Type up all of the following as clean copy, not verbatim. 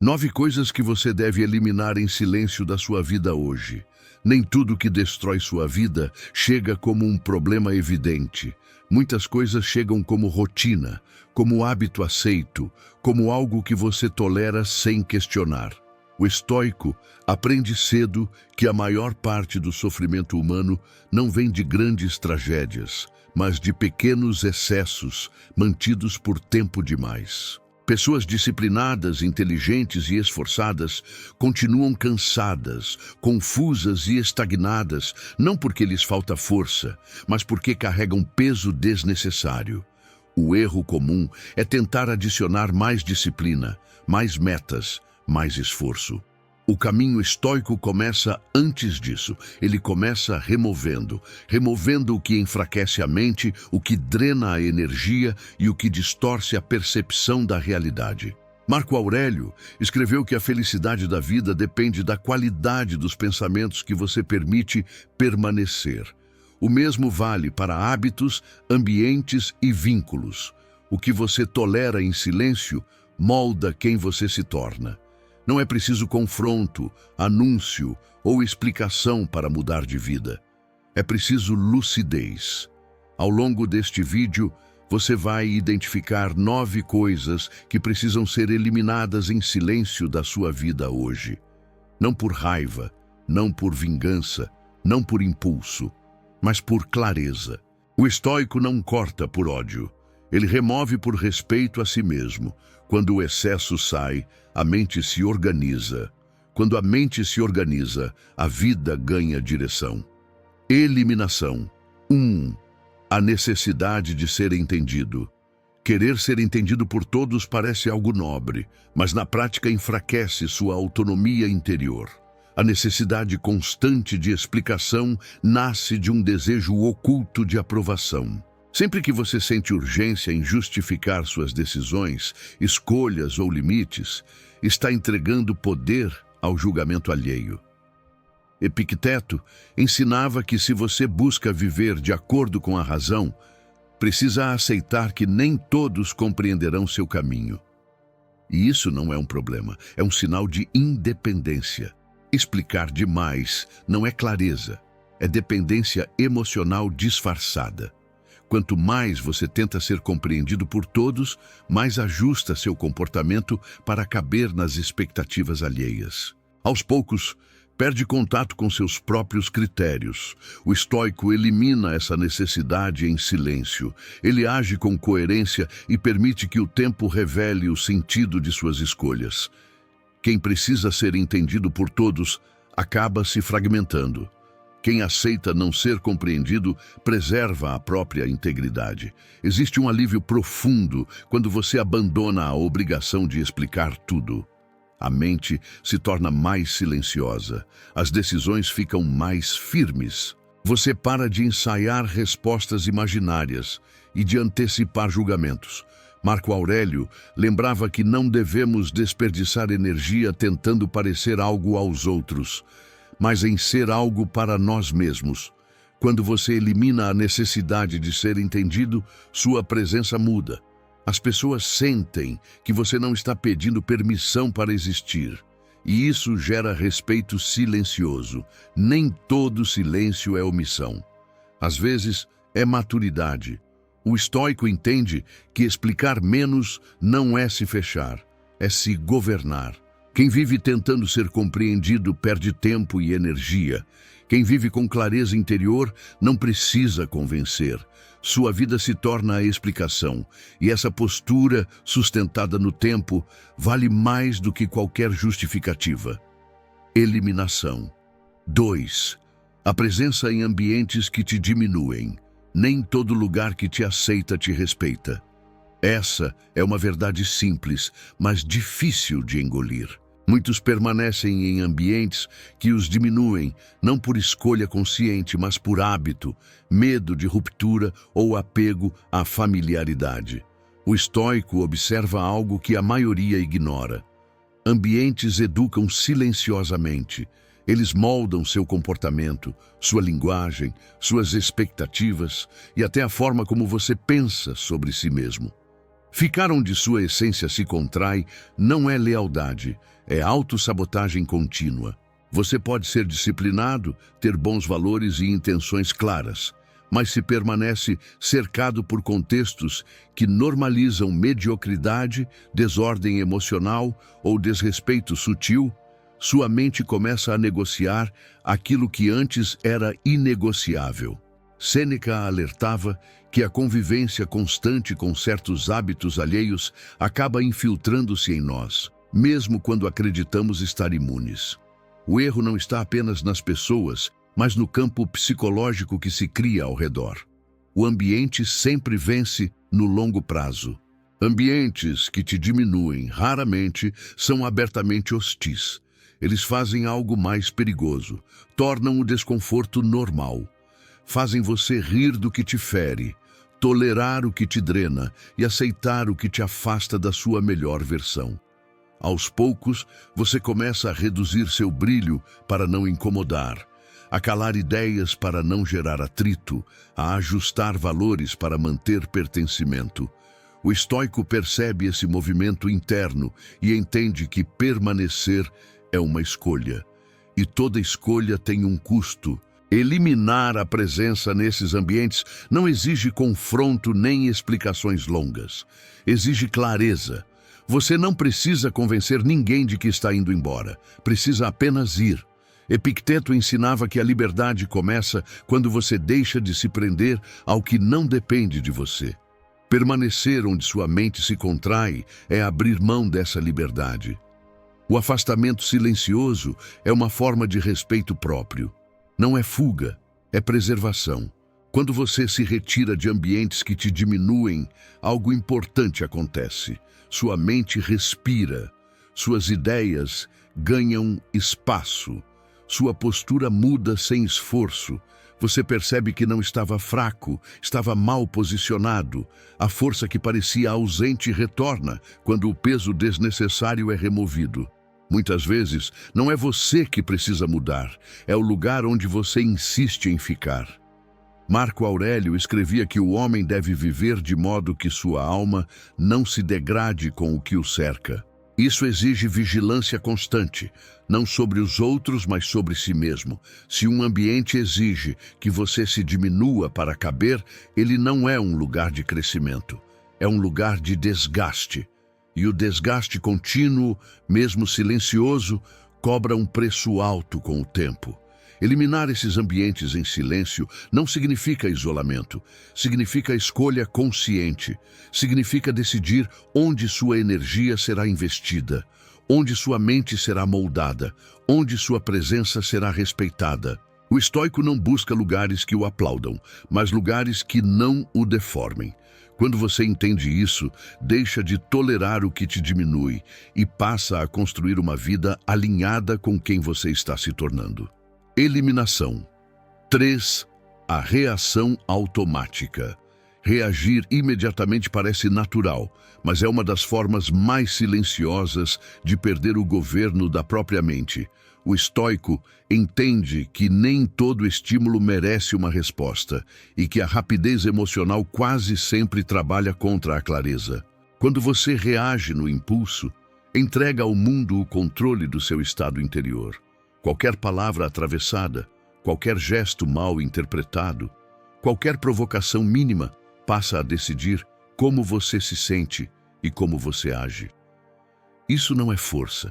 9 coisas que você deve eliminar em silêncio da sua vida hoje. Nem tudo que destrói sua vida chega como um problema evidente. Muitas coisas chegam como rotina, como hábito aceito, como algo que você tolera sem questionar. O estoico aprende cedo que a maior parte do sofrimento humano não vem de grandes tragédias, mas de pequenos excessos mantidos por tempo demais. Pessoas disciplinadas, inteligentes e esforçadas continuam cansadas, confusas e estagnadas, não porque lhes falta força, mas porque carregam peso desnecessário. O erro comum é tentar adicionar mais disciplina, mais metas, mais esforço. O caminho estoico começa antes disso. Ele começa removendo o que enfraquece a mente, o que drena a energia e o que distorce a percepção da realidade. Marco Aurélio escreveu que a felicidade da vida depende da qualidade dos pensamentos que você permite permanecer. O mesmo vale para hábitos, ambientes e vínculos. O que você tolera em silêncio molda quem você se torna. Não é preciso confronto, anúncio ou explicação para mudar de vida. É preciso lucidez. Ao longo deste vídeo, você vai identificar 9 coisas que precisam ser eliminadas em silêncio da sua vida hoje. Não por raiva, não por vingança, não por impulso, mas por clareza. O estoico não corta por ódio. Ele remove por respeito a si mesmo. Quando o excesso sai, a mente se organiza. Quando a mente se organiza, a vida ganha direção. Eliminação. 1. A necessidade de ser entendido. Querer ser entendido por todos parece algo nobre, mas na prática enfraquece sua autonomia interior. A necessidade constante de explicação nasce de um desejo oculto de aprovação. Sempre que você sente urgência em justificar suas decisões, escolhas ou limites, está entregando poder ao julgamento alheio. Epicteto ensinava que se você busca viver de acordo com a razão, precisa aceitar que nem todos compreenderão seu caminho. E isso não é um problema, é um sinal de independência. Explicar demais não é clareza, é dependência emocional disfarçada. Quanto mais você tenta ser compreendido por todos, mais ajusta seu comportamento para caber nas expectativas alheias. Aos poucos, perde contato com seus próprios critérios. O estoico elimina essa necessidade em silêncio. Ele age com coerência e permite que o tempo revele o sentido de suas escolhas. Quem precisa ser entendido por todos acaba se fragmentando. Quem aceita não ser compreendido preserva a própria integridade. Existe um alívio profundo quando você abandona a obrigação de explicar tudo. A mente se torna mais silenciosa. As decisões ficam mais firmes. Você para de ensaiar respostas imaginárias e de antecipar julgamentos. Marco Aurélio lembrava que não devemos desperdiçar energia tentando parecer algo aos outros, mas em ser algo para nós mesmos. Quando você elimina a necessidade de ser entendido, sua presença muda. As pessoas sentem que você não está pedindo permissão para existir. E isso gera respeito silencioso. Nem todo silêncio é omissão. Às vezes, é maturidade. O estoico entende que explicar menos não é se fechar, é se governar. Quem vive tentando ser compreendido perde tempo e energia. Quem vive com clareza interior não precisa convencer. Sua vida se torna a explicação, e essa postura, sustentada no tempo, vale mais do que qualquer justificativa. Eliminação. 2. A presença em ambientes que te diminuem. Nem todo lugar que te aceita te respeita. Essa é uma verdade simples, mas difícil de engolir. Muitos permanecem em ambientes que os diminuem, não por escolha consciente, mas por hábito, medo de ruptura ou apego à familiaridade. O estoico observa algo que a maioria ignora. Ambientes educam silenciosamente. Eles moldam seu comportamento, sua linguagem, suas expectativas e até a forma como você pensa sobre si mesmo. Ficar onde sua essência se contrai não é lealdade, é autossabotagem contínua. Você pode ser disciplinado, ter bons valores e intenções claras, mas se permanece cercado por contextos que normalizam mediocridade, desordem emocional ou desrespeito sutil, sua mente começa a negociar aquilo que antes era inegociável. Sêneca alertava que a convivência constante com certos hábitos alheios acaba infiltrando-se em nós, mesmo quando acreditamos estar imunes. O erro não está apenas nas pessoas, mas no campo psicológico que se cria ao redor. O ambiente sempre vence no longo prazo. Ambientes que te diminuem raramente são abertamente hostis. Eles fazem algo mais perigoso, tornam o desconforto normal. Fazem você rir do que te fere, tolerar o que te drena e aceitar o que te afasta da sua melhor versão. Aos poucos, você começa a reduzir seu brilho para não incomodar, a calar ideias para não gerar atrito, a ajustar valores para manter pertencimento. O estoico percebe esse movimento interno e entende que permanecer é uma escolha. E toda escolha tem um custo. Eliminar a presença nesses ambientes não exige confronto nem explicações longas. Exige clareza. Você não precisa convencer ninguém de que está indo embora. Precisa apenas ir. Epicteto ensinava que a liberdade começa quando você deixa de se prender ao que não depende de você. Permanecer onde sua mente se contrai é abrir mão dessa liberdade. O afastamento silencioso é uma forma de respeito próprio. Não é fuga, é preservação. Quando você se retira de ambientes que te diminuem, algo importante acontece. Sua mente respira, suas ideias ganham espaço, sua postura muda sem esforço. Você percebe que não estava fraco, estava mal posicionado. A força que parecia ausente retorna quando o peso desnecessário é removido. Muitas vezes, não é você que precisa mudar, é o lugar onde você insiste em ficar. Marco Aurélio escrevia que o homem deve viver de modo que sua alma não se degrade com o que o cerca. Isso exige vigilância constante, não sobre os outros, mas sobre si mesmo. Se um ambiente exige que você se diminua para caber, ele não é um lugar de crescimento, é um lugar de desgaste. E o desgaste contínuo, mesmo silencioso, cobra um preço alto com o tempo. Eliminar esses ambientes em silêncio não significa isolamento, significa escolha consciente, significa decidir onde sua energia será investida, onde sua mente será moldada, onde sua presença será respeitada. O estoico não busca lugares que o aplaudam, mas lugares que não o deformem. Quando você entende isso, deixa de tolerar o que te diminui e passa a construir uma vida alinhada com quem você está se tornando. Eliminação. 3. A reação automática. Reagir imediatamente parece natural, mas é uma das formas mais silenciosas de perder o governo da própria mente. O estoico entende que nem todo estímulo merece uma resposta e que a rapidez emocional quase sempre trabalha contra a clareza. Quando você reage no impulso, entrega ao mundo o controle do seu estado interior. Qualquer palavra atravessada, qualquer gesto mal interpretado, qualquer provocação mínima passa a decidir como você se sente e como você age. Isso não é força.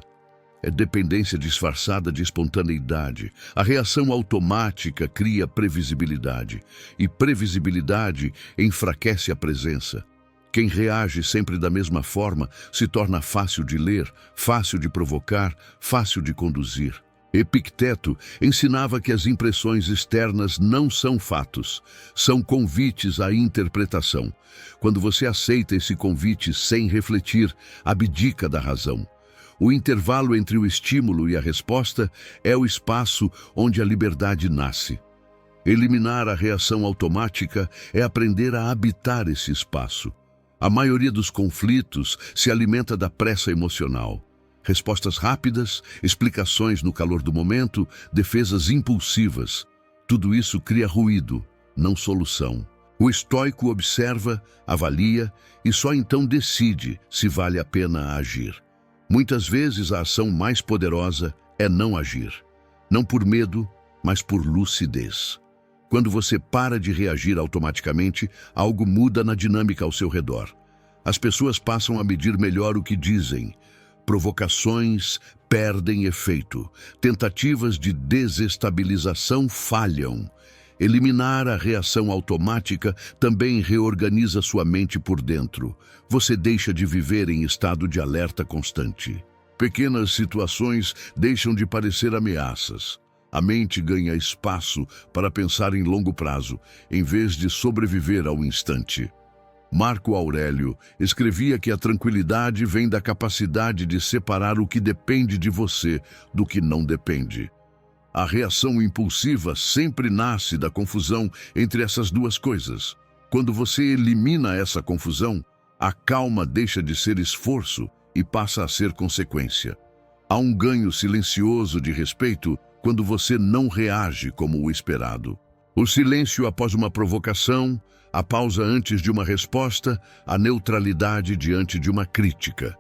É dependência disfarçada de espontaneidade. A reação automática cria previsibilidade, e previsibilidade enfraquece a presença. Quem reage sempre da mesma forma se torna fácil de ler, fácil de provocar, fácil de conduzir. Epicteto ensinava que as impressões externas não são fatos, são convites à interpretação. Quando você aceita esse convite sem refletir, abdica da razão. O intervalo entre o estímulo e a resposta é o espaço onde a liberdade nasce. Eliminar a reação automática é aprender a habitar esse espaço. A maioria dos conflitos se alimenta da pressa emocional. Respostas rápidas, explicações no calor do momento, defesas impulsivas. Tudo isso cria ruído, não solução. O estoico observa, avalia e só então decide se vale a pena agir. Muitas vezes a ação mais poderosa é não agir. Não por medo, mas por lucidez. Quando você para de reagir automaticamente, algo muda na dinâmica ao seu redor. As pessoas passam a medir melhor o que dizem. Provocações perdem efeito. Tentativas de desestabilização falham. Eliminar a reação automática também reorganiza sua mente por dentro. Você deixa de viver em estado de alerta constante. Pequenas situações deixam de parecer ameaças. A mente ganha espaço para pensar em longo prazo, em vez de sobreviver ao instante. Marco Aurélio escrevia que a tranquilidade vem da capacidade de separar o que depende de você do que não depende. A reação impulsiva sempre nasce da confusão entre essas duas coisas. Quando você elimina essa confusão, a calma deixa de ser esforço e passa a ser consequência. Há um ganho silencioso de respeito quando você não reage como o esperado. O silêncio após uma provocação, a pausa antes de uma resposta, a neutralidade diante de uma crítica.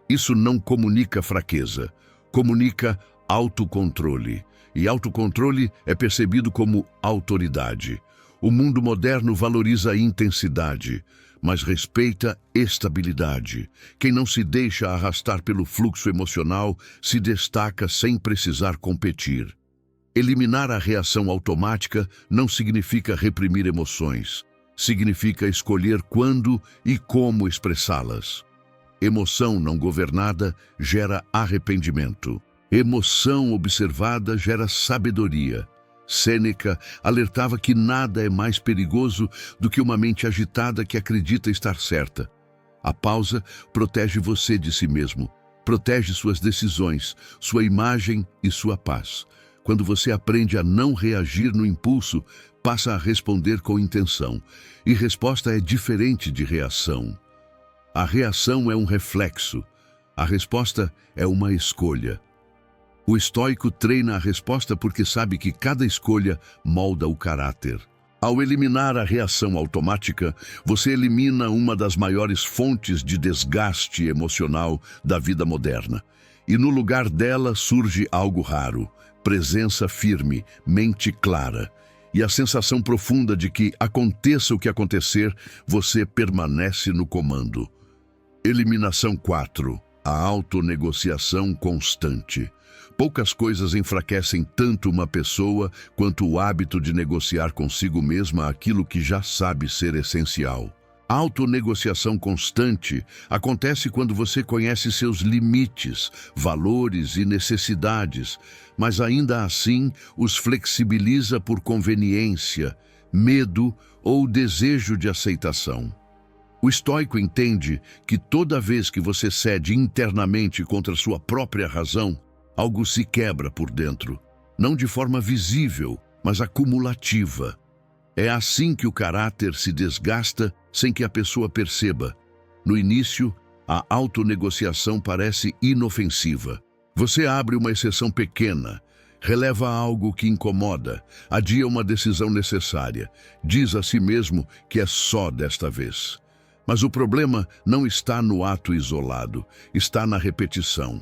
Isso não comunica fraqueza, comunica autocontrole. E autocontrole é percebido como autoridade. O mundo moderno valoriza a intensidade, mas respeita estabilidade. Quem não se deixa arrastar pelo fluxo emocional se destaca sem precisar competir. Eliminar a reação automática não significa reprimir emoções. Significa escolher quando e como expressá-las. Emoção não governada gera arrependimento. Emoção observada gera sabedoria. Sêneca alertava que nada é mais perigoso do que uma mente agitada que acredita estar certa. A pausa protege você de si mesmo, protege suas decisões, sua imagem e sua paz. Quando você aprende a não reagir no impulso, passa a responder com intenção. E resposta é diferente de reação. A reação é um reflexo. A resposta é uma escolha. O estoico treina a resposta porque sabe que cada escolha molda o caráter. Ao eliminar a reação automática, você elimina uma das maiores fontes de desgaste emocional da vida moderna. E no lugar dela surge algo raro, presença firme, mente clara. E a sensação profunda de que, aconteça o que acontecer, você permanece no comando. Eliminação 4. A autonegociação constante. Poucas coisas enfraquecem tanto uma pessoa quanto o hábito de negociar consigo mesma aquilo que já sabe ser essencial. A autonegociação constante acontece quando você conhece seus limites, valores e necessidades, mas ainda assim os flexibiliza por conveniência, medo ou desejo de aceitação. O estoico entende que toda vez que você cede internamente contra sua própria razão, algo se quebra por dentro, não de forma visível, mas acumulativa. É assim que o caráter se desgasta sem que a pessoa perceba. No início, a autonegociação parece inofensiva. Você abre uma exceção pequena, releva algo que incomoda, adia uma decisão necessária, diz a si mesmo que é só desta vez. Mas o problema não está no ato isolado, está na repetição.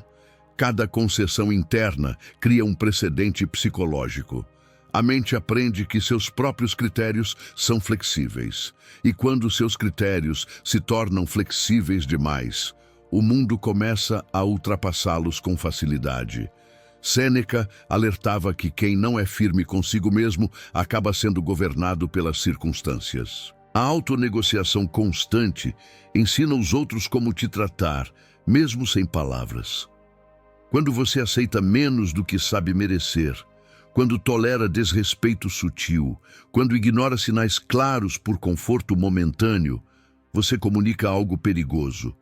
Cada concessão interna cria um precedente psicológico. A mente aprende que seus próprios critérios são flexíveis. E quando seus critérios se tornam flexíveis demais, o mundo começa a ultrapassá-los com facilidade. Sêneca alertava que quem não é firme consigo mesmo acaba sendo governado pelas circunstâncias. A autonegociação constante ensina os outros como te tratar, mesmo sem palavras. Quando você aceita menos do que sabe merecer, quando tolera desrespeito sutil, quando ignora sinais claros por conforto momentâneo, você comunica algo perigoso.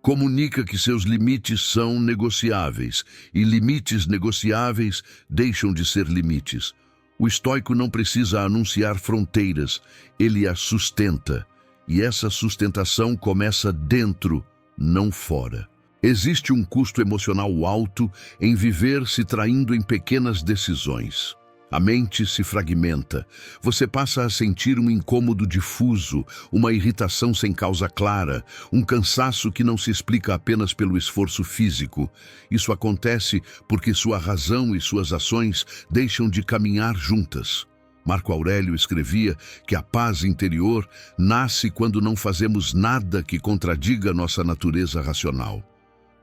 Comunica que seus limites são negociáveis, e limites negociáveis deixam de ser limites. O estoico não precisa anunciar fronteiras, ele as sustenta, e essa sustentação começa dentro, não fora. Existe um custo emocional alto em viver se traindo em pequenas decisões. A mente se fragmenta. Você passa a sentir um incômodo difuso, uma irritação sem causa clara, um cansaço que não se explica apenas pelo esforço físico. Isso acontece porque sua razão e suas ações deixam de caminhar juntas. Marco Aurélio escrevia que a paz interior nasce quando não fazemos nada que contradiga nossa natureza racional.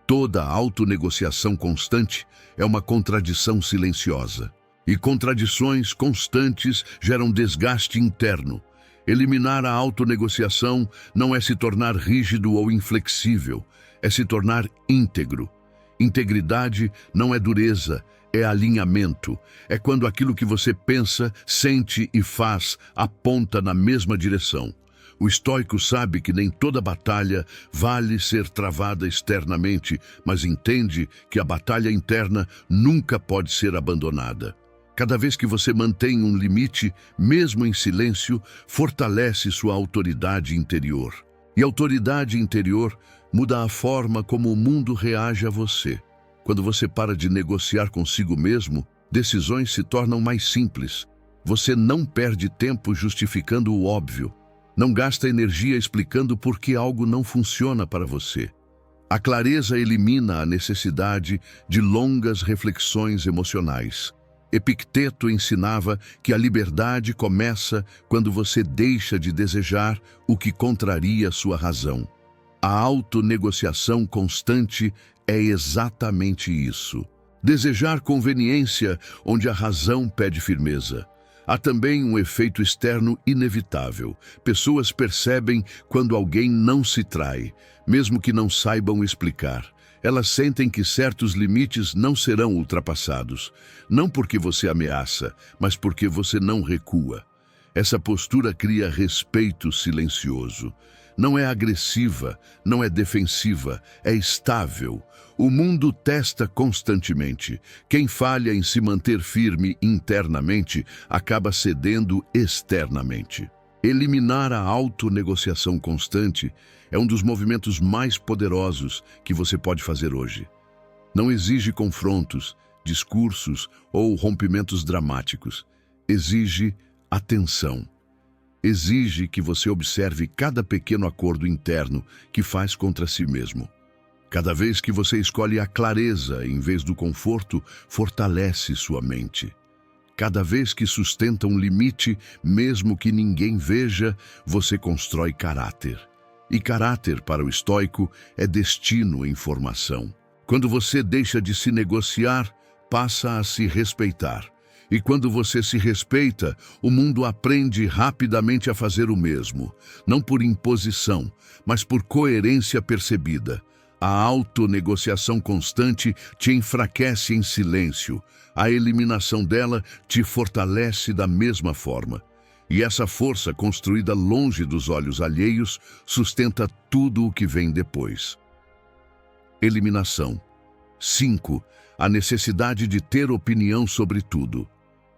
Toda autonegociação constante é uma contradição silenciosa. E contradições constantes geram desgaste interno. Eliminar a autonegociação não é se tornar rígido ou inflexível, é se tornar íntegro. Integridade não é dureza, é alinhamento. É quando aquilo que você pensa, sente e faz aponta na mesma direção. O estoico sabe que nem toda batalha vale ser travada externamente, mas entende que a batalha interna nunca pode ser abandonada. Cada vez que você mantém um limite, mesmo em silêncio, fortalece sua autoridade interior. E autoridade interior muda a forma como o mundo reage a você. Quando você para de negociar consigo mesmo, decisões se tornam mais simples. Você não perde tempo justificando o óbvio. Não gasta energia explicando por que algo não funciona para você. A clareza elimina a necessidade de longas reflexões emocionais. Epicteto ensinava que a liberdade começa quando você deixa de desejar o que contraria sua razão. A autonegociação constante é exatamente isso. Desejar conveniência onde a razão pede firmeza. Há também um efeito externo inevitável. Pessoas percebem quando alguém não se trai, mesmo que não saibam explicar. Elas sentem que certos limites não serão ultrapassados, não porque você ameaça, mas porque você não recua. Essa postura cria respeito silencioso. Não é agressiva, não é defensiva, é estável. O mundo testa constantemente. Quem falha em se manter firme internamente acaba cedendo externamente. Eliminar a autonegociação constante é um dos movimentos mais poderosos que você pode fazer hoje. Não exige confrontos, discursos ou rompimentos dramáticos. Exige atenção. Exige que você observe cada pequeno acordo interno que faz contra si mesmo. Cada vez que você escolhe a clareza em vez do conforto, fortalece sua mente. Cada vez que sustenta um limite, mesmo que ninguém veja, você constrói caráter. E caráter, para o estoico, é destino em formação. Quando você deixa de se negociar, passa a se respeitar. E quando você se respeita, o mundo aprende rapidamente a fazer o mesmo. Não por imposição, mas por coerência percebida. A autonegociação constante te enfraquece em silêncio. A eliminação dela te fortalece da mesma forma. E essa força, construída longe dos olhos alheios, sustenta tudo o que vem depois. Eliminação. 5. A necessidade de ter opinião sobre tudo.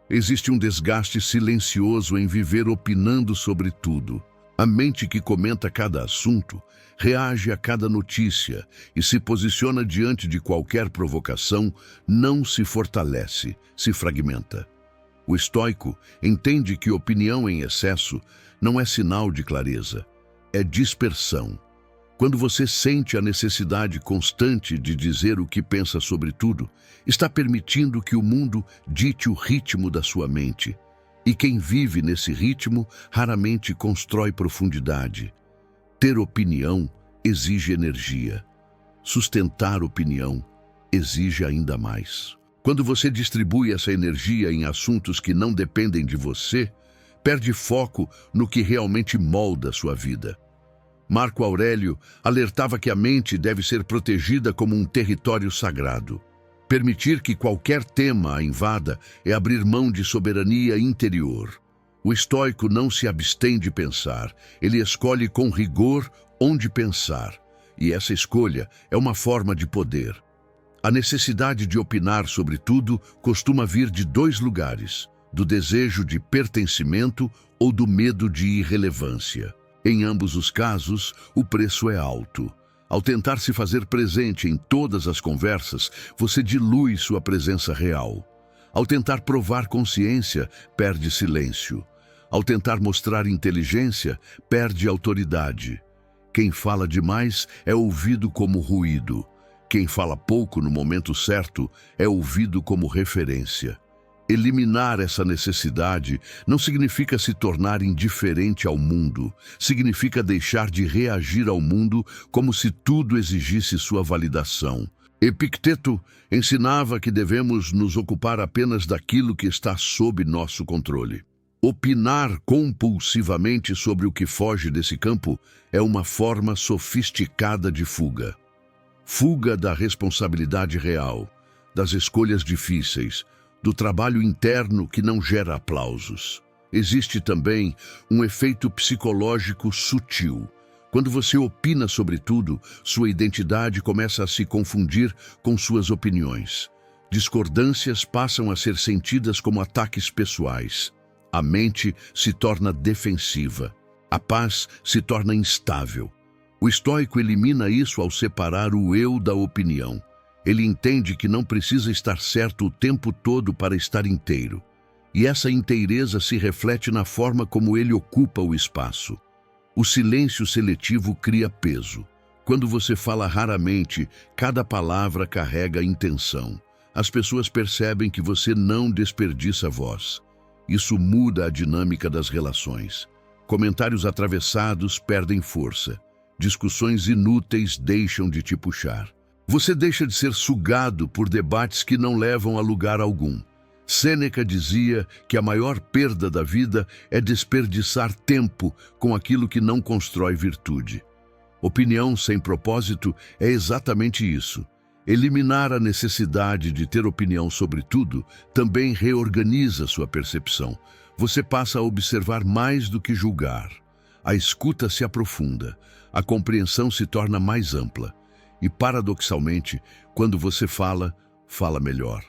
Existe um desgaste silencioso em viver opinando sobre tudo. A mente que comenta cada assunto, reage a cada notícia e se posiciona diante de qualquer provocação, não se fortalece, se fragmenta. O estoico entende que opinião em excesso não é sinal de clareza, é dispersão. Quando você sente a necessidade constante de dizer o que pensa sobre tudo, está permitindo que o mundo dite o ritmo da sua mente. E quem vive nesse ritmo raramente constrói profundidade. Ter opinião exige energia. Sustentar opinião exige ainda mais. Quando você distribui essa energia em assuntos que não dependem de você, perde foco no que realmente molda sua vida. Marco Aurélio alertava que a mente deve ser protegida como um território sagrado. Permitir que qualquer tema a invada é abrir mão de soberania interior. O estoico não se abstém de pensar, ele escolhe com rigor onde pensar. E essa escolha é uma forma de poder. A necessidade de opinar sobre tudo costuma vir de dois lugares: do desejo de pertencimento ou do medo de irrelevância. Em ambos os casos, o preço é alto. Ao tentar se fazer presente em todas as conversas, você dilui sua presença real. Ao tentar provar consciência, perde silêncio. Ao tentar mostrar inteligência, perde autoridade. Quem fala demais é ouvido como ruído. Quem fala pouco no momento certo é ouvido como referência. Eliminar essa necessidade não significa se tornar indiferente ao mundo, significa deixar de reagir ao mundo como se tudo exigisse sua validação. Epicteto ensinava que devemos nos ocupar apenas daquilo que está sob nosso controle. Opinar compulsivamente sobre o que foge desse campo é uma forma sofisticada de fuga. Fuga da responsabilidade real, das escolhas difíceis, do trabalho interno que não gera aplausos. Existe também um efeito psicológico sutil. Quando você opina sobre tudo, sua identidade começa a se confundir com suas opiniões. Discordâncias passam a ser sentidas como ataques pessoais. A mente se torna defensiva. A paz se torna instável. O estoico elimina isso ao separar o eu da opinião. Ele entende que não precisa estar certo o tempo todo para estar inteiro. E essa inteireza se reflete na forma como ele ocupa o espaço. O silêncio seletivo cria peso. Quando você fala raramente, cada palavra carrega intenção. As pessoas percebem que você não desperdiça voz. Isso muda a dinâmica das relações. Comentários atravessados perdem força. Discussões inúteis deixam de te puxar. Você deixa de ser sugado por debates que não levam a lugar algum. Sêneca dizia que a maior perda da vida é desperdiçar tempo com aquilo que não constrói virtude. Opinião sem propósito é exatamente isso. Eliminar a necessidade de ter opinião sobre tudo também reorganiza sua percepção. Você passa a observar mais do que julgar. A escuta se aprofunda, a compreensão se torna mais ampla. E, paradoxalmente, quando você fala, fala melhor.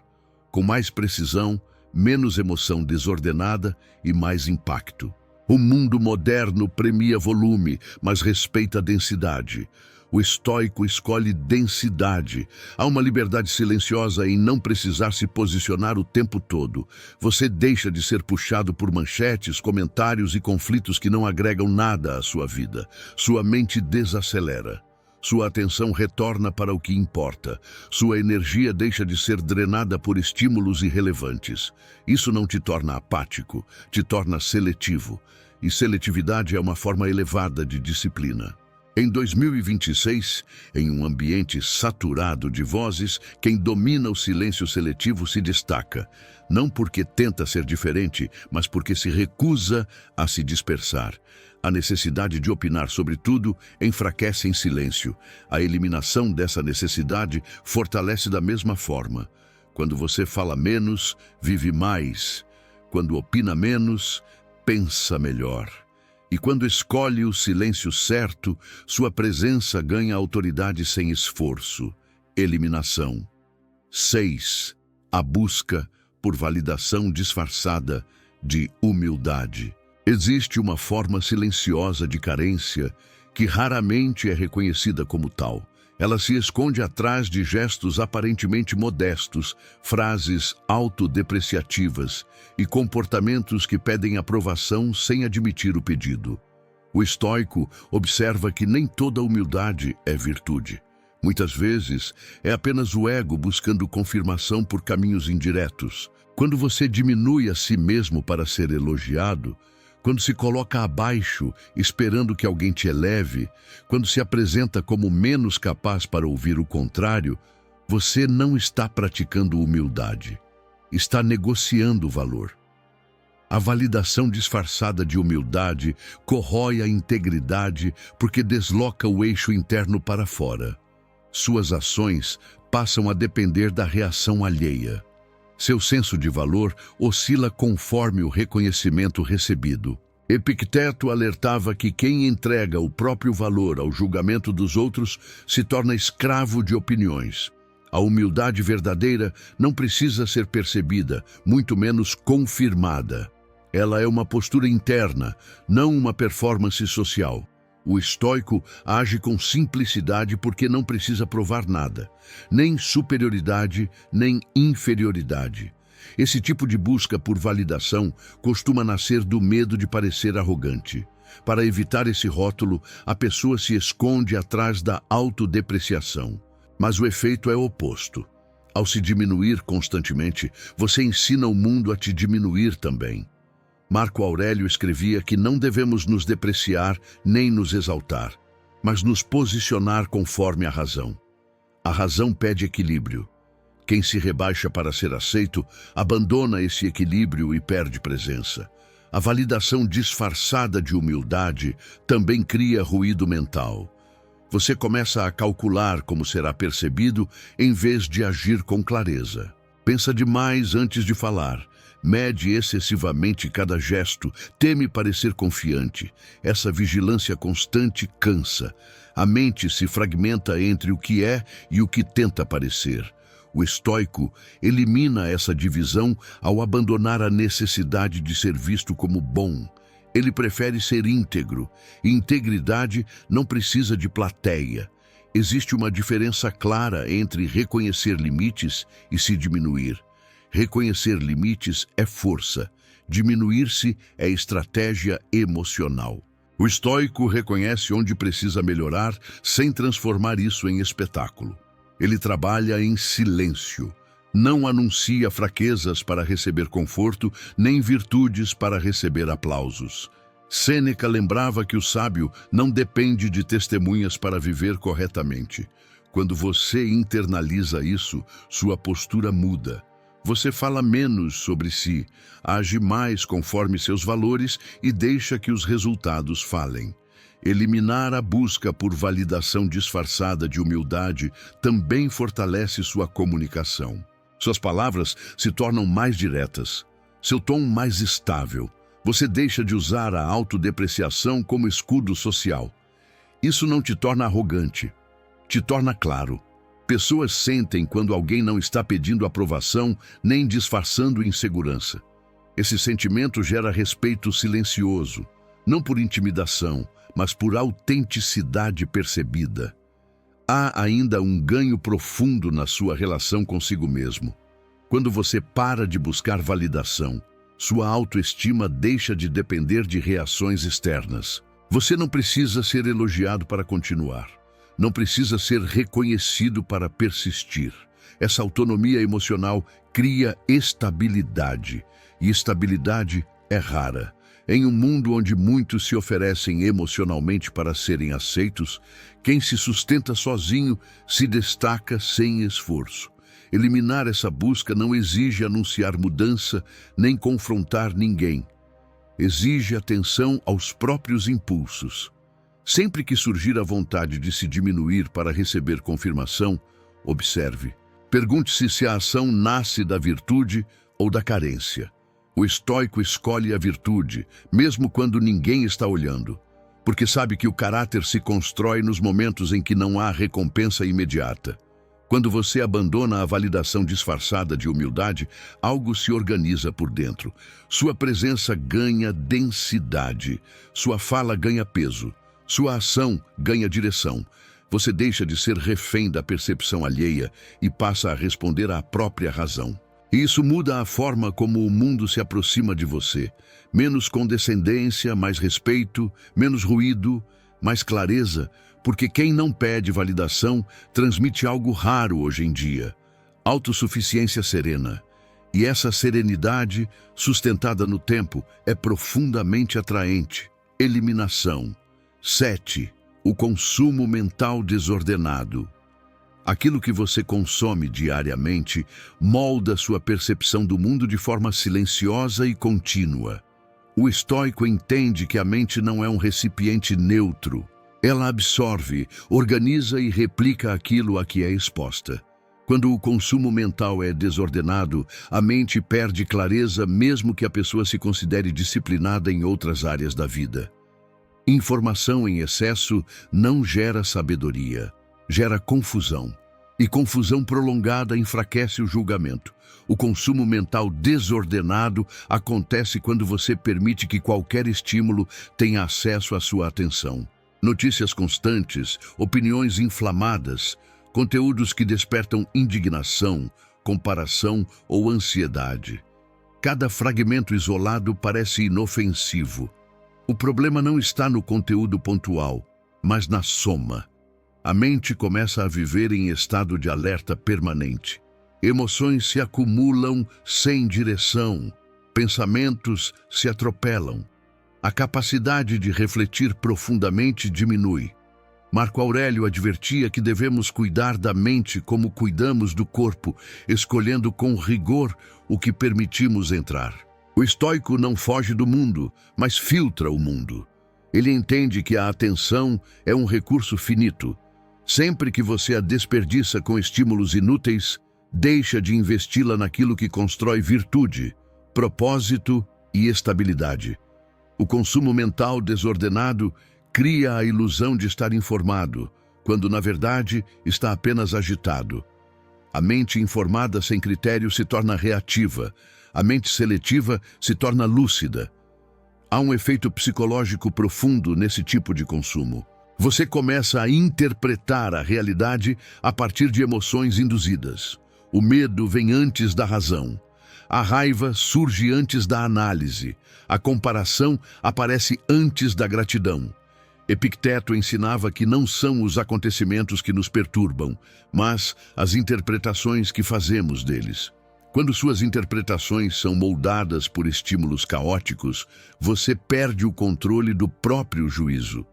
Com mais precisão, menos emoção desordenada e mais impacto. O mundo moderno premia volume, mas respeita a densidade. O estoico escolhe densidade. Há uma liberdade silenciosa em não precisar se posicionar o tempo todo. Você deixa de ser puxado por manchetes, comentários e conflitos que não agregam nada à sua vida. Sua mente desacelera. Sua atenção retorna para o que importa. Sua energia deixa de ser drenada por estímulos irrelevantes. Isso não te torna apático, te torna seletivo. E seletividade é uma forma elevada de disciplina. Em 2026, em um ambiente saturado de vozes, quem domina o silêncio seletivo se destaca, não porque tenta ser diferente, mas porque se recusa a se dispersar. A necessidade de opinar sobre tudo enfraquece em silêncio. A eliminação dessa necessidade fortalece da mesma forma. Quando você fala menos, vive mais. Quando opina menos, pensa melhor. E quando escolhe o silêncio certo, sua presença ganha autoridade sem esforço. Eliminação. 6. A busca por validação disfarçada de humildade. Existe uma forma silenciosa de carência que raramente é reconhecida como tal. Ela se esconde atrás de gestos aparentemente modestos, frases autodepreciativas e comportamentos que pedem aprovação sem admitir o pedido. O estoico observa que nem toda humildade é virtude. Muitas vezes é apenas o ego buscando confirmação por caminhos indiretos. Quando você diminui a si mesmo para ser elogiado, quando se coloca abaixo, esperando que alguém te eleve, quando se apresenta como menos capaz para ouvir o contrário, você não está praticando humildade. Está negociando o valor. A validação disfarçada de humildade corrói a integridade porque desloca o eixo interno para fora. Suas ações passam a depender da reação alheia. Seu senso de valor oscila conforme o reconhecimento recebido. Epicteto alertava que quem entrega o próprio valor ao julgamento dos outros se torna escravo de opiniões. A humildade verdadeira não precisa ser percebida, muito menos confirmada. Ela é uma postura interna, não uma performance social. O estoico age com simplicidade porque não precisa provar nada, nem superioridade, nem inferioridade. Esse tipo de busca por validação costuma nascer do medo de parecer arrogante. Para evitar esse rótulo, a pessoa se esconde atrás da autodepreciação. Mas o efeito é oposto. Ao se diminuir constantemente, você ensina o mundo a te diminuir também. Marco Aurélio escrevia que não devemos nos depreciar nem nos exaltar, mas nos posicionar conforme a razão. A razão pede equilíbrio. Quem se rebaixa para ser aceito, abandona esse equilíbrio e perde presença. A validação disfarçada de humildade também cria ruído mental. Você começa a calcular como será percebido em vez de agir com clareza. Pensa demais antes de falar. Mede excessivamente cada gesto, teme parecer confiante. Essa vigilância constante cansa. A mente se fragmenta entre o que é e o que tenta parecer. O estoico elimina essa divisão ao abandonar a necessidade de ser visto como bom. Ele prefere ser íntegro. Integridade não precisa de plateia. Existe uma diferença clara entre reconhecer limites e se diminuir. Reconhecer limites é força. Diminuir-se é estratégia emocional. O estoico reconhece onde precisa melhorar sem transformar isso em espetáculo. Ele trabalha em silêncio. Não anuncia fraquezas para receber conforto, nem virtudes para receber aplausos. Sêneca lembrava que o sábio não depende de testemunhas para viver corretamente. Quando você internaliza isso, sua postura muda. Você fala menos sobre si, age mais conforme seus valores e deixa que os resultados falem. Eliminar a busca por validação disfarçada de humildade também fortalece sua comunicação. Suas palavras se tornam mais diretas, seu tom mais estável. Você deixa de usar a autodepreciação como escudo social. Isso não te torna arrogante, te torna claro. Pessoas sentem quando alguém não está pedindo aprovação nem disfarçando insegurança. Esse sentimento gera respeito silencioso, não por intimidação, mas por autenticidade percebida. Há ainda um ganho profundo na sua relação consigo mesmo. Quando você para de buscar validação, sua autoestima deixa de depender de reações externas. Você não precisa ser elogiado para continuar. Não precisa ser reconhecido para persistir. Essa autonomia emocional cria estabilidade, e estabilidade é rara. Em um mundo onde muitos se oferecem emocionalmente para serem aceitos, quem se sustenta sozinho se destaca sem esforço. Eliminar essa busca não exige anunciar mudança nem confrontar ninguém. Exige atenção aos próprios impulsos. Sempre que surgir a vontade de se diminuir para receber confirmação, observe. Pergunte-se se a ação nasce da virtude ou da carência. O estoico escolhe a virtude, mesmo quando ninguém está olhando, porque sabe que o caráter se constrói nos momentos em que não há recompensa imediata. Quando você abandona a validação disfarçada de humildade, algo se organiza por dentro. Sua presença ganha densidade, sua fala ganha peso, sua ação ganha direção. Você deixa de ser refém da percepção alheia e passa a responder à própria razão. E isso muda a forma como o mundo se aproxima de você. Menos condescendência, mais respeito, menos ruído, mais clareza, porque quem não pede validação transmite algo raro hoje em dia: autossuficiência serena. E essa serenidade, sustentada no tempo, é profundamente atraente. Eliminação. 7. O consumo mental desordenado. Aquilo que você consome diariamente molda sua percepção do mundo de forma silenciosa e contínua. O estoico entende que a mente não é um recipiente neutro. Ela absorve, organiza e replica aquilo a que é exposta. Quando o consumo mental é desordenado, a mente perde clareza mesmo que a pessoa se considere disciplinada em outras áreas da vida. Informação em excesso não gera sabedoria. Gera confusão, e confusão prolongada enfraquece o julgamento. O consumo mental desordenado acontece quando você permite que qualquer estímulo tenha acesso à sua atenção. Notícias constantes, opiniões inflamadas, conteúdos que despertam indignação, comparação ou ansiedade. Cada fragmento isolado parece inofensivo. O problema não está no conteúdo pontual, mas na soma. A mente começa a viver em estado de alerta permanente. Emoções se acumulam sem direção. Pensamentos se atropelam. A capacidade de refletir profundamente diminui. Marco Aurélio advertia que devemos cuidar da mente como cuidamos do corpo, escolhendo com rigor o que permitimos entrar. O estoico não foge do mundo, mas filtra o mundo. Ele entende que a atenção é um recurso finito. Sempre que você a desperdiça com estímulos inúteis, deixa de investi-la naquilo que constrói virtude, propósito e estabilidade. O consumo mental desordenado cria a ilusão de estar informado, quando na verdade está apenas agitado. A mente informada sem critério se torna reativa, a mente seletiva se torna lúcida. Há um efeito psicológico profundo nesse tipo de consumo. Você começa a interpretar a realidade a partir de emoções induzidas. O medo vem antes da razão. A raiva surge antes da análise. A comparação aparece antes da gratidão. Epicteto ensinava que não são os acontecimentos que nos perturbam, mas as interpretações que fazemos deles. Quando suas interpretações são moldadas por estímulos caóticos, você perde o controle do próprio juízo.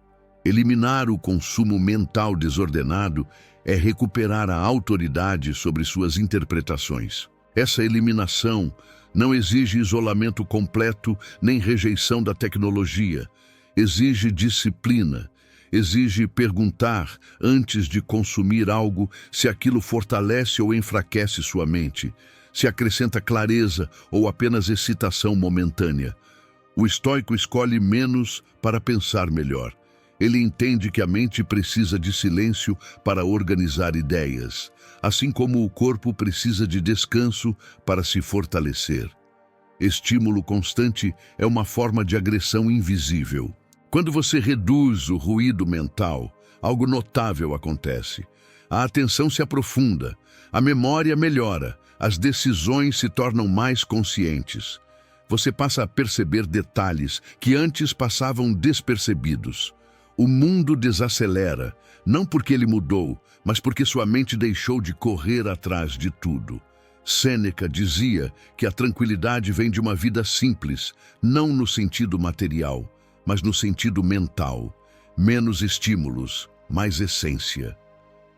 Eliminar o consumo mental desordenado é recuperar a autoridade sobre suas interpretações. Essa eliminação não exige isolamento completo nem rejeição da tecnologia. Exige disciplina, exige perguntar antes de consumir algo se aquilo fortalece ou enfraquece sua mente, se acrescenta clareza ou apenas excitação momentânea. O estoico escolhe menos para pensar melhor. Ele entende que a mente precisa de silêncio para organizar ideias, assim como o corpo precisa de descanso para se fortalecer. Estímulo constante é uma forma de agressão invisível. Quando você reduz o ruído mental, algo notável acontece. A atenção se aprofunda, a memória melhora, as decisões se tornam mais conscientes. Você passa a perceber detalhes que antes passavam despercebidos. O mundo desacelera, não porque ele mudou, mas porque sua mente deixou de correr atrás de tudo. Sêneca dizia que a tranquilidade vem de uma vida simples, não no sentido material, mas no sentido mental. Menos estímulos, mais essência.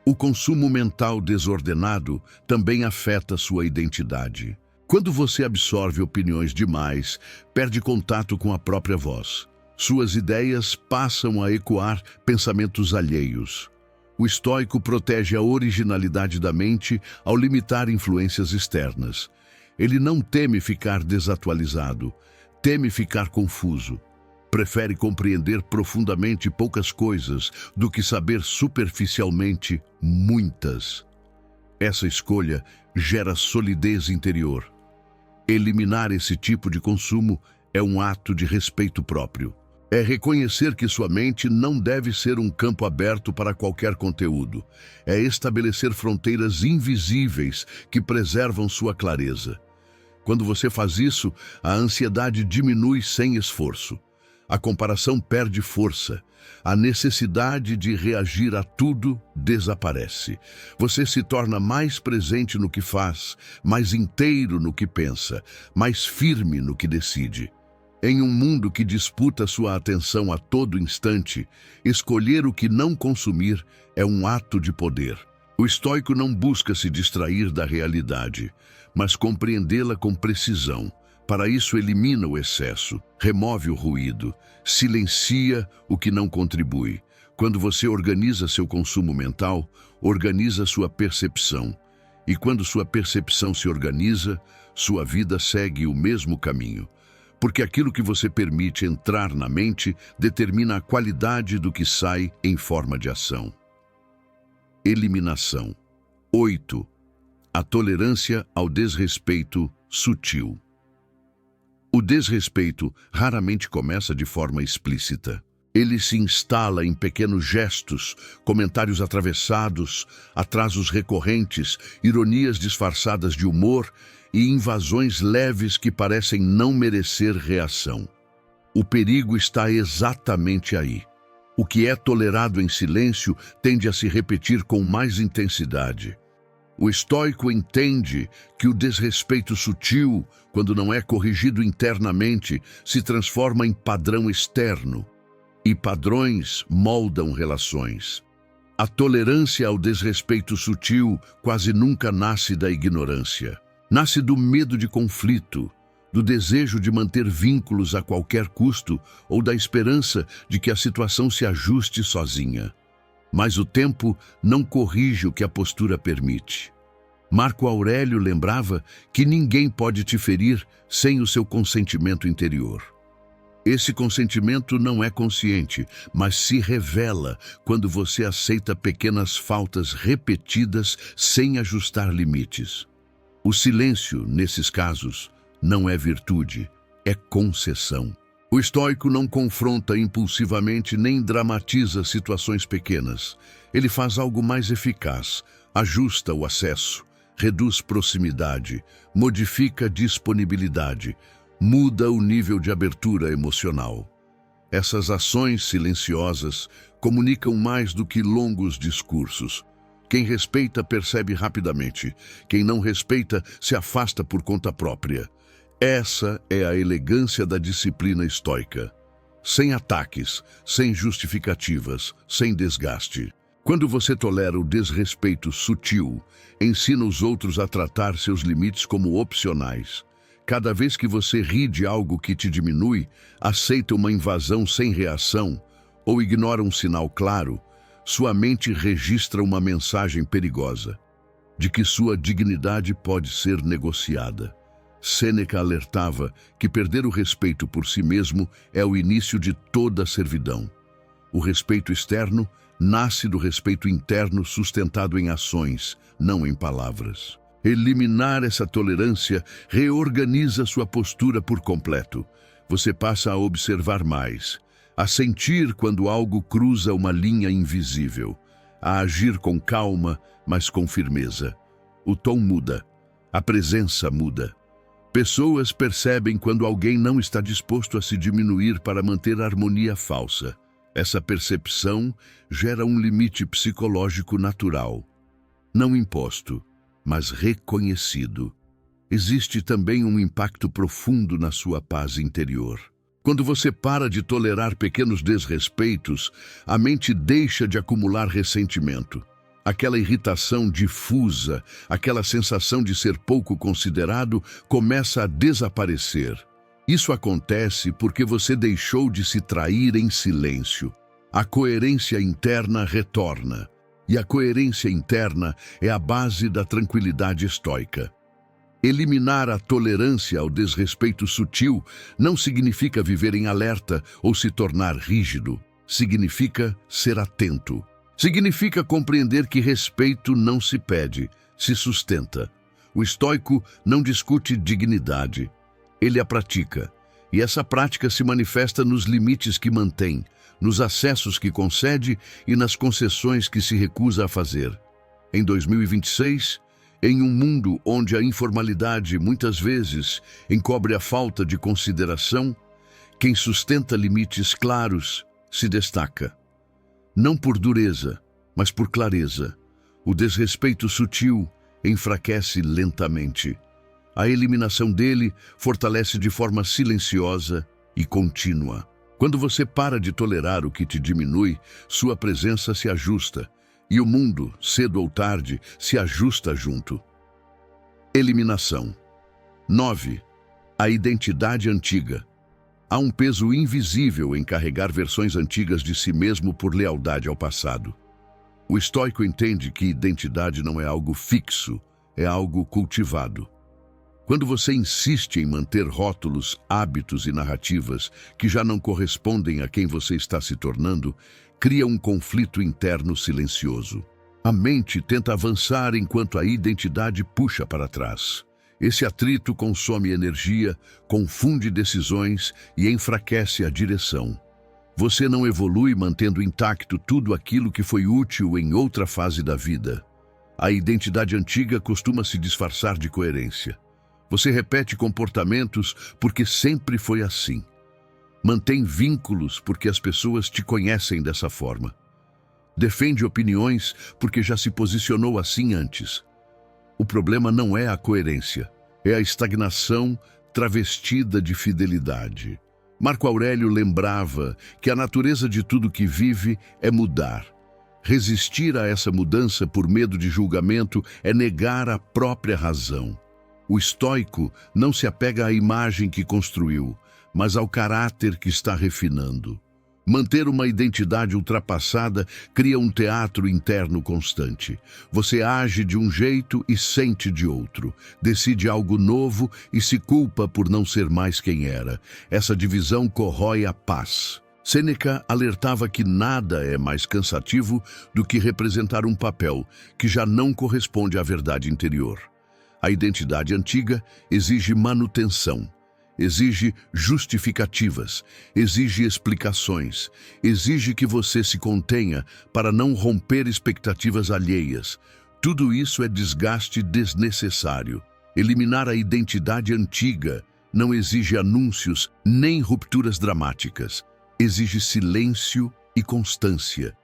O consumo mental desordenado também afeta sua identidade. Quando você absorve opiniões demais, perde contato com a própria voz. Suas ideias passam a ecoar pensamentos alheios. O estoico protege a originalidade da mente ao limitar influências externas. Ele não teme ficar desatualizado, teme ficar confuso. Prefere compreender profundamente poucas coisas do que saber superficialmente muitas. Essa escolha gera solidez interior. Eliminar esse tipo de consumo é um ato de respeito próprio. É reconhecer que sua mente não deve ser um campo aberto para qualquer conteúdo. É estabelecer fronteiras invisíveis que preservam sua clareza. Quando você faz isso, a ansiedade diminui sem esforço. A comparação perde força. A necessidade de reagir a tudo desaparece. Você se torna mais presente no que faz, mais inteiro no que pensa, mais firme no que decide. Em um mundo que disputa sua atenção a todo instante, escolher o que não consumir é um ato de poder. O estoico não busca se distrair da realidade, mas compreendê-la com precisão. Para isso, elimina o excesso, remove o ruído, silencia o que não contribui. Quando você organiza seu consumo mental, organiza sua percepção. E quando sua percepção se organiza, sua vida segue o mesmo caminho. Porque aquilo que você permite entrar na mente determina a qualidade do que sai em forma de ação. Eliminação. 8. A tolerância ao desrespeito sutil. O desrespeito raramente começa de forma explícita. Ele se instala em pequenos gestos, comentários atravessados, atrasos recorrentes, ironias disfarçadas de humor e invasões leves que parecem não merecer reação. O perigo está exatamente aí. O que é tolerado em silêncio tende a se repetir com mais intensidade. O estoico entende que o desrespeito sutil, quando não é corrigido internamente, se transforma em padrão externo. E padrões moldam relações. A tolerância ao desrespeito sutil quase nunca nasce da ignorância. Nasce do medo de conflito, do desejo de manter vínculos a qualquer custo ou da esperança de que a situação se ajuste sozinha. Mas o tempo não corrige o que a postura permite. Marco Aurélio lembrava que ninguém pode te ferir sem o seu consentimento interior. Esse consentimento não é consciente, mas se revela quando você aceita pequenas faltas repetidas sem ajustar limites. O silêncio, nesses casos, não é virtude, é concessão. O estoico não confronta impulsivamente nem dramatiza situações pequenas. Ele faz algo mais eficaz, ajusta o acesso, reduz proximidade, modifica disponibilidade, muda o nível de abertura emocional. Essas ações silenciosas comunicam mais do que longos discursos. Quem respeita percebe rapidamente. Quem não respeita se afasta por conta própria. Essa é a elegância da disciplina estoica. Sem ataques, sem justificativas, sem desgaste. Quando você tolera o desrespeito sutil, ensina os outros a tratar seus limites como opcionais. Cada vez que você ri de algo que te diminui, aceita uma invasão sem reação ou ignora um sinal claro, sua mente registra uma mensagem perigosa, de que sua dignidade pode ser negociada. Sêneca alertava que perder o respeito por si mesmo é o início de toda a servidão. O respeito externo nasce do respeito interno sustentado em ações, não em palavras. Eliminar essa tolerância reorganiza sua postura por completo. Você passa a observar mais, a sentir quando algo cruza uma linha invisível, a agir com calma, mas com firmeza. O tom muda, a presença muda. Pessoas percebem quando alguém não está disposto a se diminuir para manter a harmonia falsa. Essa percepção gera um limite psicológico natural, não imposto, mas reconhecido. Existe também um impacto profundo na sua paz interior. Quando você para de tolerar pequenos desrespeitos, a mente deixa de acumular ressentimento. Aquela irritação difusa, aquela sensação de ser pouco considerado, começa a desaparecer. Isso acontece porque você deixou de se trair em silêncio. A coerência interna retorna. E a coerência interna é a base da tranquilidade estoica. Eliminar a tolerância ao desrespeito sutil não significa viver em alerta ou se tornar rígido. Significa ser atento. Significa compreender que respeito não se pede, se sustenta. O estoico não discute dignidade. Ele a pratica. E essa prática se manifesta nos limites que mantém, nos acessos que concede e nas concessões que se recusa a fazer. Em 2026, em um mundo onde a informalidade muitas vezes encobre a falta de consideração, quem sustenta limites claros se destaca. Não por dureza, mas por clareza. O desrespeito sutil enfraquece lentamente. A eliminação dele fortalece de forma silenciosa e contínua. Quando você para de tolerar o que te diminui, sua presença se ajusta e o mundo, cedo ou tarde, se ajusta junto. Eliminação. 9. A identidade antiga. Há um peso invisível em carregar versões antigas de si mesmo por lealdade ao passado. O estoico entende que identidade não é algo fixo, é algo cultivado. Quando você insiste em manter rótulos, hábitos e narrativas que já não correspondem a quem você está se tornando, cria um conflito interno silencioso. A mente tenta avançar enquanto a identidade puxa para trás. Esse atrito consome energia, confunde decisões e enfraquece a direção. Você não evolui mantendo intacto tudo aquilo que foi útil em outra fase da vida. A identidade antiga costuma se disfarçar de coerência. Você repete comportamentos porque sempre foi assim. Mantém vínculos porque as pessoas te conhecem dessa forma. Defende opiniões porque já se posicionou assim antes. O problema não é a coerência, é a estagnação travestida de fidelidade. Marco Aurélio lembrava que a natureza de tudo que vive é mudar. Resistir a essa mudança por medo de julgamento é negar a própria razão. O estoico não se apega à imagem que construiu, mas ao caráter que está refinando. Manter uma identidade ultrapassada cria um teatro interno constante. Você age de um jeito e sente de outro. Decide algo novo e se culpa por não ser mais quem era. Essa divisão corrói a paz. Sêneca alertava que nada é mais cansativo do que representar um papel que já não corresponde à verdade interior. A identidade antiga exige manutenção. Exige justificativas, exige explicações, exige que você se contenha para não romper expectativas alheias. Tudo isso é desgaste desnecessário. Eliminar a identidade antiga não exige anúncios nem rupturas dramáticas. Exige silêncio e constância.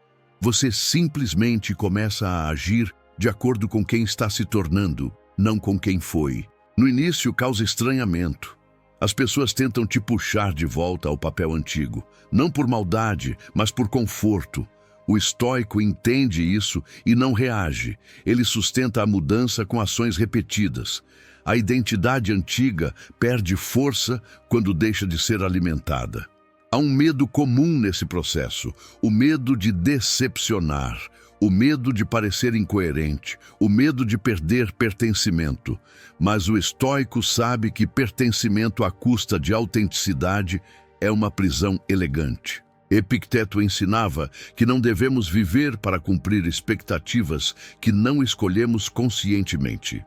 Você simplesmente começa a agir de acordo com quem está se tornando, não com quem foi. No início causa estranhamento. As pessoas tentam te puxar de volta ao papel antigo, não por maldade, mas por conforto. O estoico entende isso e não reage. Ele sustenta a mudança com ações repetidas. A identidade antiga perde força quando deixa de ser alimentada. Há um medo comum nesse processo, o medo de decepcionar, o medo de parecer incoerente, o medo de perder pertencimento. Mas o estoico sabe que pertencimento à custa de autenticidade é uma prisão elegante. Epicteto ensinava que não devemos viver para cumprir expectativas que não escolhemos conscientemente.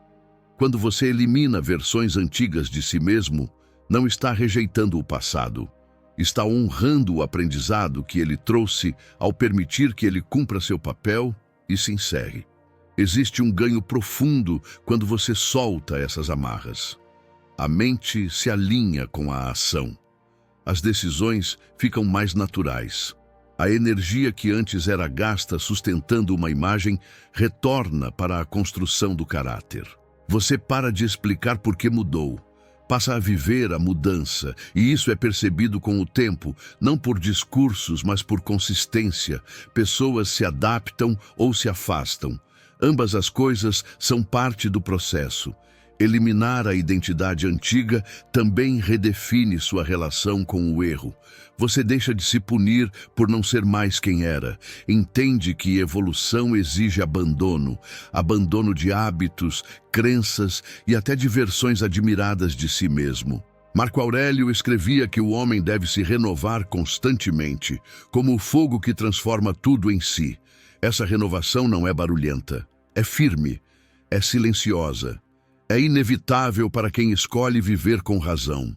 Quando você elimina versões antigas de si mesmo, não está rejeitando o passado. Está honrando o aprendizado que ele trouxe ao permitir que ele cumpra seu papel e se encerre. Existe um ganho profundo quando você solta essas amarras. A mente se alinha com a ação. As decisões ficam mais naturais. A energia que antes era gasta sustentando uma imagem retorna para a construção do caráter. Você para de explicar por que mudou. Passa a viver a mudança, e isso é percebido com o tempo, não por discursos, mas por consistência. Pessoas se adaptam ou se afastam. Ambas as coisas são parte do processo. Eliminar a identidade antiga também redefine sua relação com o erro. Você deixa de se punir por não ser mais quem era. Entende que evolução exige abandono, abandono de hábitos, crenças e até de versões admiradas de si mesmo. Marco Aurélio escrevia que o homem deve se renovar constantemente, como o fogo que transforma tudo em si. Essa renovação não é barulhenta, é firme, é silenciosa. É inevitável para quem escolhe viver com razão.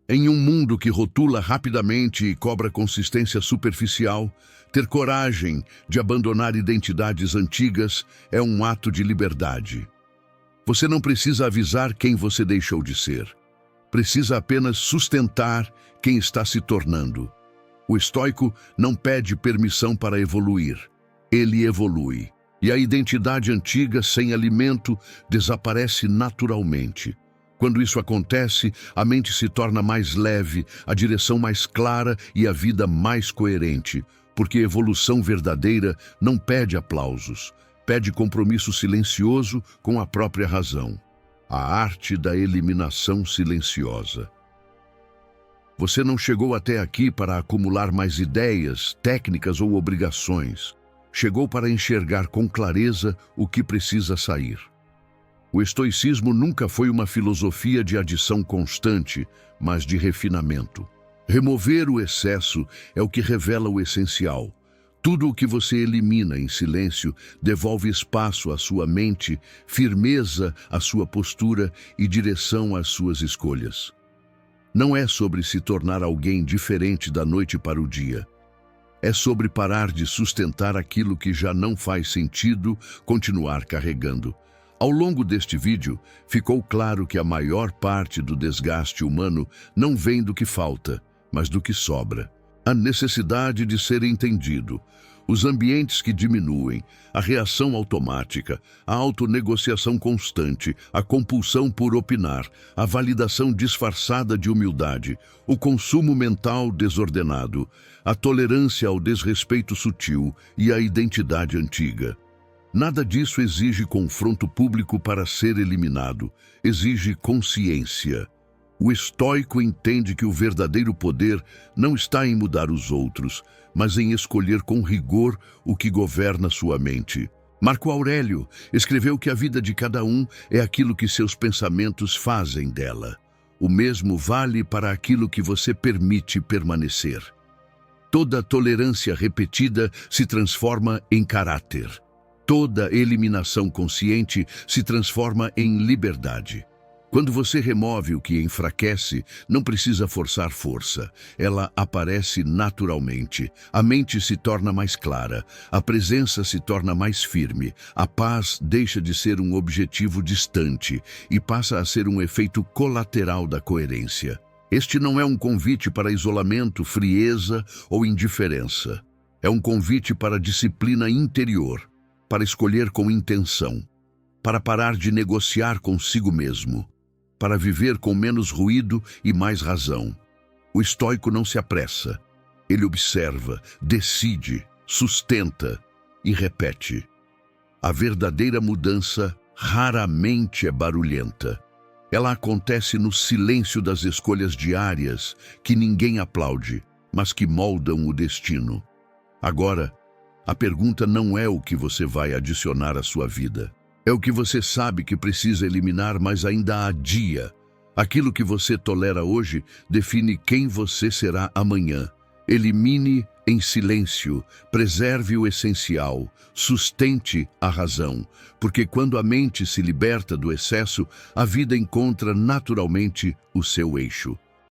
Em um mundo que rotula rapidamente e cobra consistência superficial, ter coragem de abandonar identidades antigas é um ato de liberdade. Você não precisa avisar quem você deixou de ser. Precisa apenas sustentar quem está se tornando. O estoico não pede permissão para evoluir. Ele evolui. E a identidade antiga, sem alimento, desaparece naturalmente. Quando isso acontece, a mente se torna mais leve, a direção mais clara e a vida mais coerente, porque evolução verdadeira não pede aplausos, pede compromisso silencioso com a própria razão. A arte da eliminação silenciosa. Você não chegou até aqui para acumular mais ideias, técnicas ou obrigações. Chegou para enxergar com clareza o que precisa sair. O estoicismo nunca foi uma filosofia de adição constante, mas de refinamento. Remover o excesso é o que revela o essencial. Tudo o que você elimina em silêncio devolve espaço à sua mente, firmeza à sua postura e direção às suas escolhas. Não é sobre se tornar alguém diferente da noite para o dia. É sobre parar de sustentar aquilo que já não faz sentido continuar carregando. Ao longo deste vídeo, ficou claro que a maior parte do desgaste humano não vem do que falta, mas do que sobra. A necessidade de ser entendido, os ambientes que diminuem, a reação automática, a autonegociação constante, a compulsão por opinar, a validação disfarçada de humildade, o consumo mental desordenado, a tolerância ao desrespeito sutil e a identidade antiga. Nada disso exige confronto público para ser eliminado, exige consciência. O estoico entende que o verdadeiro poder não está em mudar os outros, mas em escolher com rigor o que governa sua mente. Marco Aurélio escreveu que a vida de cada um é aquilo que seus pensamentos fazem dela. O mesmo vale para aquilo que você permite permanecer. Toda tolerância repetida se transforma em caráter. Toda eliminação consciente se transforma em liberdade. Quando você remove o que enfraquece, não precisa forçar força. Ela aparece naturalmente. A mente se torna mais clara, a presença se torna mais firme, a paz deixa de ser um objetivo distante e passa a ser um efeito colateral da coerência. Este não é um convite para isolamento, frieza ou indiferença. É um convite para disciplina interior, para escolher com intenção, para parar de negociar consigo mesmo, para viver com menos ruído e mais razão. O estoico não se apressa. Ele observa, decide, sustenta e repete. A verdadeira mudança raramente é barulhenta. Ela acontece no silêncio das escolhas diárias que ninguém aplaude, mas que moldam o destino. Agora, a pergunta não é o que você vai adicionar à sua vida. É o que você sabe que precisa eliminar, mas ainda adia. Aquilo que você tolera hoje define quem você será amanhã. Elimine em silêncio, preserve o essencial, sustente a razão, porque quando a mente se liberta do excesso, a vida encontra naturalmente o seu eixo.